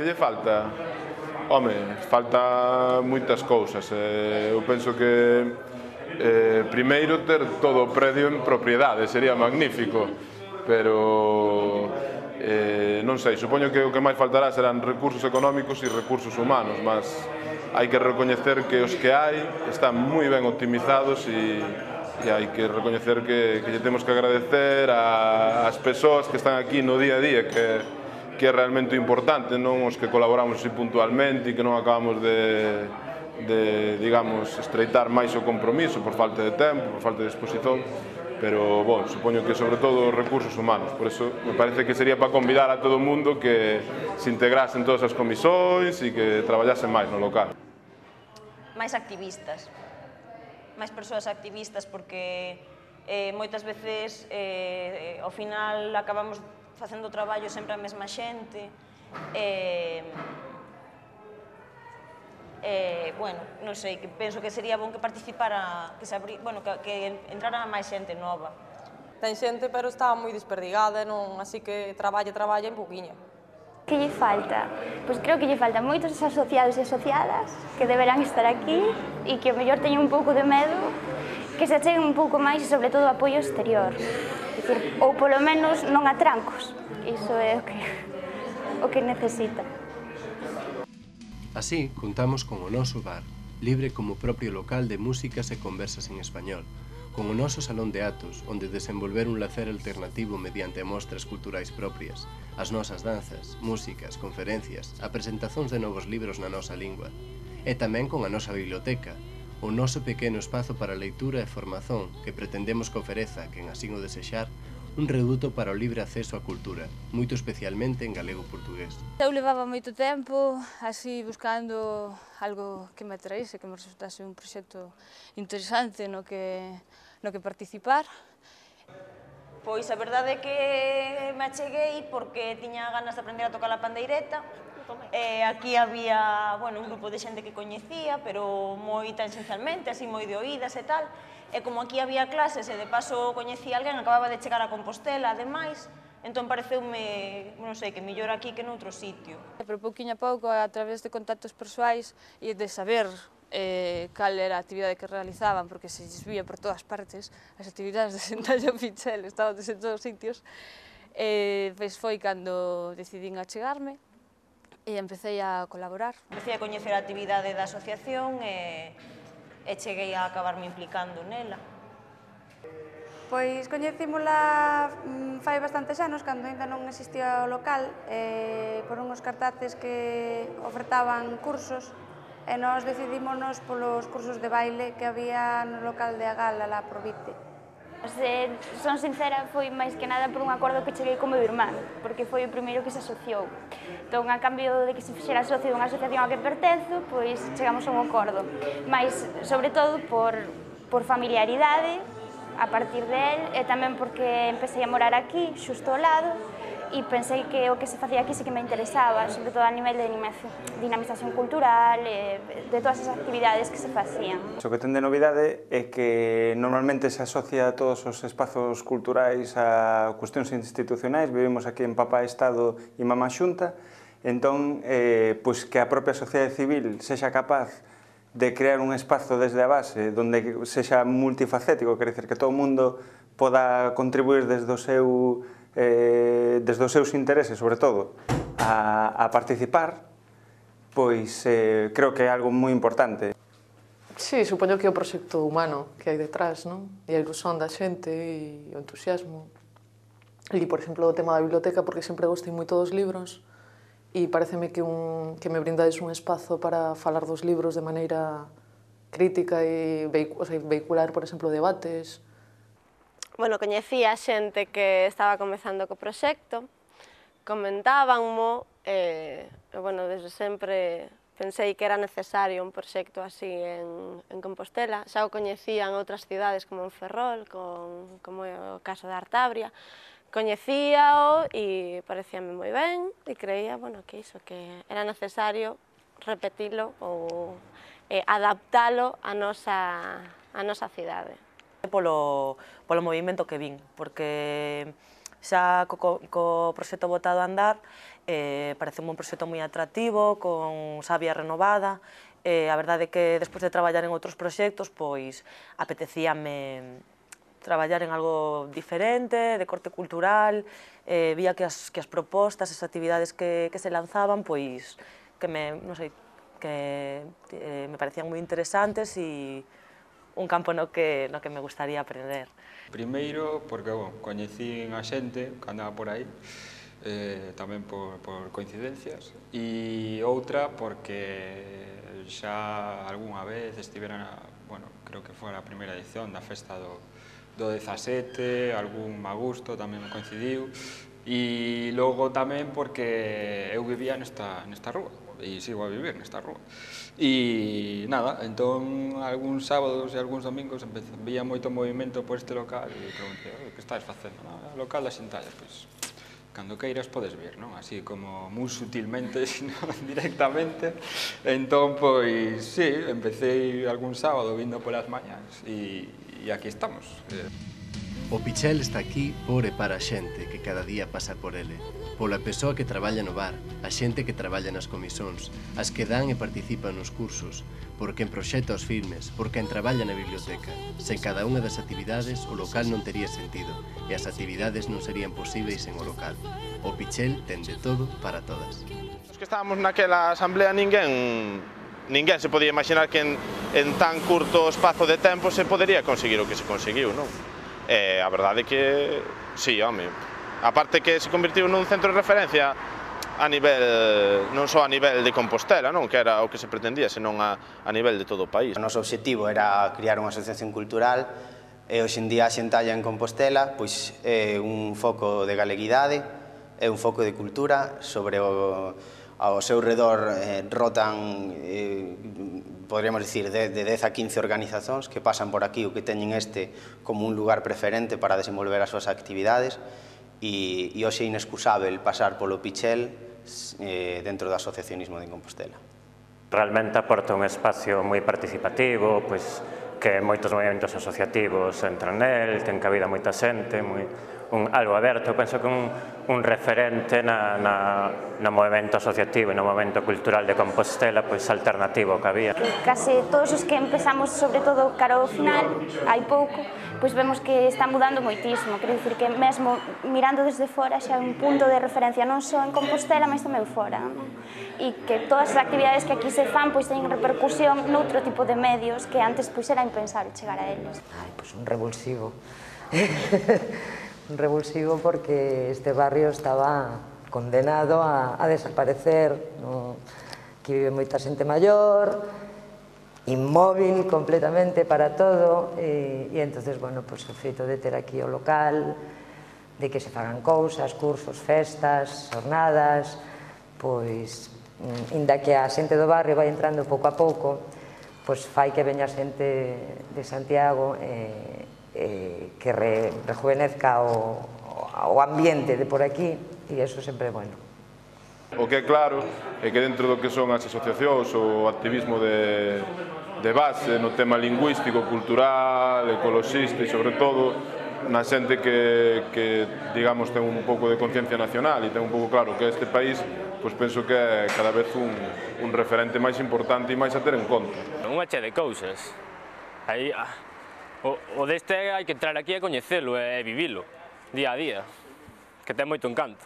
Que lle falta? Home, falta moitas cousas. Eu penso que primeiro ter todo o predio en propiedade sería magnífico, pero non sei, supoño que o que máis faltará serán recursos económicos e recursos humanos, mas hai que recoñecer que os que hai están moi ben optimizados e hai que recoñecer que lle temos que agradecer ás persoas que están aquí no día a día, que é realmente importante, non os que colaboramos así puntualmente e que non acabamos de digamos, estreitar máis o compromiso por falta de tempo, por falta de disposición, pero, bon, supoño que sobre todo os recursos humanos. Por eso me parece que sería para convidar a todo o mundo que se integrase en todas as comisións e que traballasen máis no local. Máis activistas, máis persoas activistas, porque moitas veces ao final acabamos facendo traballo sempre a mesma xente, bueno, non sei, que penso que sería bon que participara, que entrara máis xente nova. Ten xente, pero está moi desperdigada, así que traballa en pouquiño. Que lle falta? Pois creo que lle falta moitos asociados e asociadas que deberán estar aquí e que o mellor teñen un pouco de medo, que se acheguen un pouco máis e sobre todo apoio exterior. Ou polo menos non a trancos. Iso é o que necesita. Así, contamos con o noso bar, libre como propio local de músicas e conversas en español, con o noso salón de atos, onde desenvolver un lacer alternativo mediante mostras culturais propias, as nosas danzas, músicas, conferencias, a presentacións de novos libros na nosa lingua, e tamén con a nosa biblioteca, o noso pequeno espazo para leitura e formación que pretendemos que ofereza, quen así o desexar, un reduto para o libre acceso á cultura, moito especialmente en galego-portugués. Eu levaba moito tempo así buscando algo que me atraíse, que me resultase un proxecto interesante no que participar. Pois a verdade é que me acheguei porque tiña ganas de aprender a tocar a pandeireta. Aquí había un grupo de xente que coñecía, pero moi tangencialmente, así moi de oídas e tal. E como aquí había clases e de paso coñecía alguén, acababa de chegar a Compostela, ademais, entón pareceume, non sei, que mellor aquí que noutro sitio. Pero pouquinho a pouco, a través de contactos persoais e de saber cal era a actividade que realizaban, porque se lles vía por todas partes, as actividades de Sentalla Pichel estaban en todos os sitios, pois foi cando decidín achegarme e empecé a colaborar. Empecé a coñecer a actividade da asociación e cheguei a acabarme implicando nela. Pois coñecímola fai bastantes anos, cando ainda non existía o local, por unhos cartaces que ofertaban cursos, e nós decidímonos polos cursos de baile que había no local de Agal, alá por Vite. Son sincera, foi máis que nada por un acordo que cheguei co meu irmán, porque foi o primeiro que se asociou. Entón, a cambio de que se fixera socio dunha asociación a que pertenzo, pois chegamos a un acordo. Mais, sobre todo, por familiaridade, a partir del, e tamén porque empecé a morar aquí, xusto ao lado, e pensei que o que se facía aquí sí que me interesaba, sobre todo a nivel de dinamización cultural, de todas as actividades que se facían. O que ten de novidade é que normalmente se asocia a todos os espazos culturais a cuestións institucionais, vivimos aquí en Papá Estado e Mamá Xunta, entón, pois que a propia sociedade civil sexa capaz de crear un espazo desde a base, donde sexa multifacético, quer dizer que todo o mundo poda contribuir desde os seus intereses, sobre todo, a participar, pois creo que é algo moi importante. Sí, supoño que é o proxecto humano que hai detrás, non? E a ilusión da xente e o entusiasmo. E, por exemplo, o tema da biblioteca, porque sempre gostei moito dos libros, e pareceme que me brindades un espazo para falar dos libros de maneira crítica e vehicular, por exemplo, debates. Bueno, coñecí a xente que estaba comezando co proxecto, comentábanmo, desde sempre pensei que era necesario un proxecto así en Compostela. Xa o coñecían outras cidades como en Ferrol, como é o caso de Artabria. Coñecíao e parecíame moi ben e creía que era necesario repetilo ou adaptalo á nosa cidade. Polo movimento que vin, porque xa co proxecto botado a andar, parece un proxecto moi atractivo, con sabia renovada. A verdade é que despois de traballar en outros proxectos, pois apetecíame traballar en algo diferente, de corte cultural, vía que as propostas, as actividades que se lanzaban, pois que me parecían moi interesantes e un campo no que me gustaría aprender. Primeiro, porque coñecín a xente que andaba por aí, tamén por coincidencias, e outra porque xa algunha vez estivera, creo que foi a primeira edición da festa do 17, algún magusto tamén me coincidiu, e logo tamén porque eu vivía nesta rúa, e sigo a vivir nesta rúa. E nada, entón algúns sábados e algúns domingos vía moito movimento por este local e preguntei, que estás facendo? O local das Xentallas, pois, cando queiras podes vir, non? Así como moi sutilmente, sino directamente. Entón, pois, sí, empecé algún sábado vindo polas mañás e aquí estamos. O Pichel está aquí por e para a xente que cada día pasa por ele, pola persoa que traballa no bar, a xente que traballa nas comisóns, as que dan e participan nos cursos, por quen proxecta os filmes, por quen traballa na biblioteca. Sen cada unha das actividades, o local non tería sentido, e as actividades non serían posíveis sen o local. O Pichel ten de todo para todas. Os que estábamos naquela asamblea ninguén se podía imaginar que en tan curto espazo de tempo se podería conseguir o que se conseguiu, non? A verdade é que, sí, home, aparte que se convirtiu nun centro de referencia a nivel, non só a nivel de Compostela, non, que era o que se pretendía, senón a nivel de todo o país. O noso obxectivo era criar unha asociación cultural e hoxe en día a Xentalla en Compostela pois é un foco de galeguidade, é un foco de cultura, sobre ao seu redor rotan, podríamos dicir, de 10 a 15 organizacións que pasan por aquí ou que teñen este como un lugar preferente para desenvolver as súas actividades e hoxe é inexcusável pasar polo Pichel dentro do asociacionismo de Compostela. Realmente aporta un espacio moi participativo, pois que moitos movimentos asociativos entran nel, ten cabida moita xente, algo aberto, penso que un referente no movimento asociativo e no movimento cultural de Compostela, pois alternativo que había. Case todos os que empezamos, sobre todo cara ao final, hai pouco, pois vemos que está mudando moitísimo, quero dicir que mesmo mirando desde fora xa é un punto de referencia non só en Compostela, mas tamén fora, e que todas as actividades que aquí se fan pois teñen repercusión noutro tipo de medios que antes pois era impensable chegar a eles. Pois un revulsivo. Un revulsivo porque este barrio estaba condenado a desaparecer. Aquí vive moita xente maior, inmóvil completamente para todo, e entonces, bueno, pois o feito de ter aquí o local, de que se fagan cousas, cursos, festas, jornadas, pois, inda que a xente do barrio vai entrando pouco a pouco, pois fai que veña xente de Santiago que rejuvenezca o ambiente de por aquí, e iso sempre é bueno. O que é claro é que dentro do que son as asociacións ou o activismo de base no tema lingüístico, cultural, ecoloxista e sobre todo na xente que digamos ten un pouco de conciencia nacional e ten un pouco claro que este país, pois penso que é cada vez un referente máis importante e máis a ter en conta. Unha che de cousas. O deste hai que entrar aquí e coñecelo e vivilo día a día, que ten moito encanto.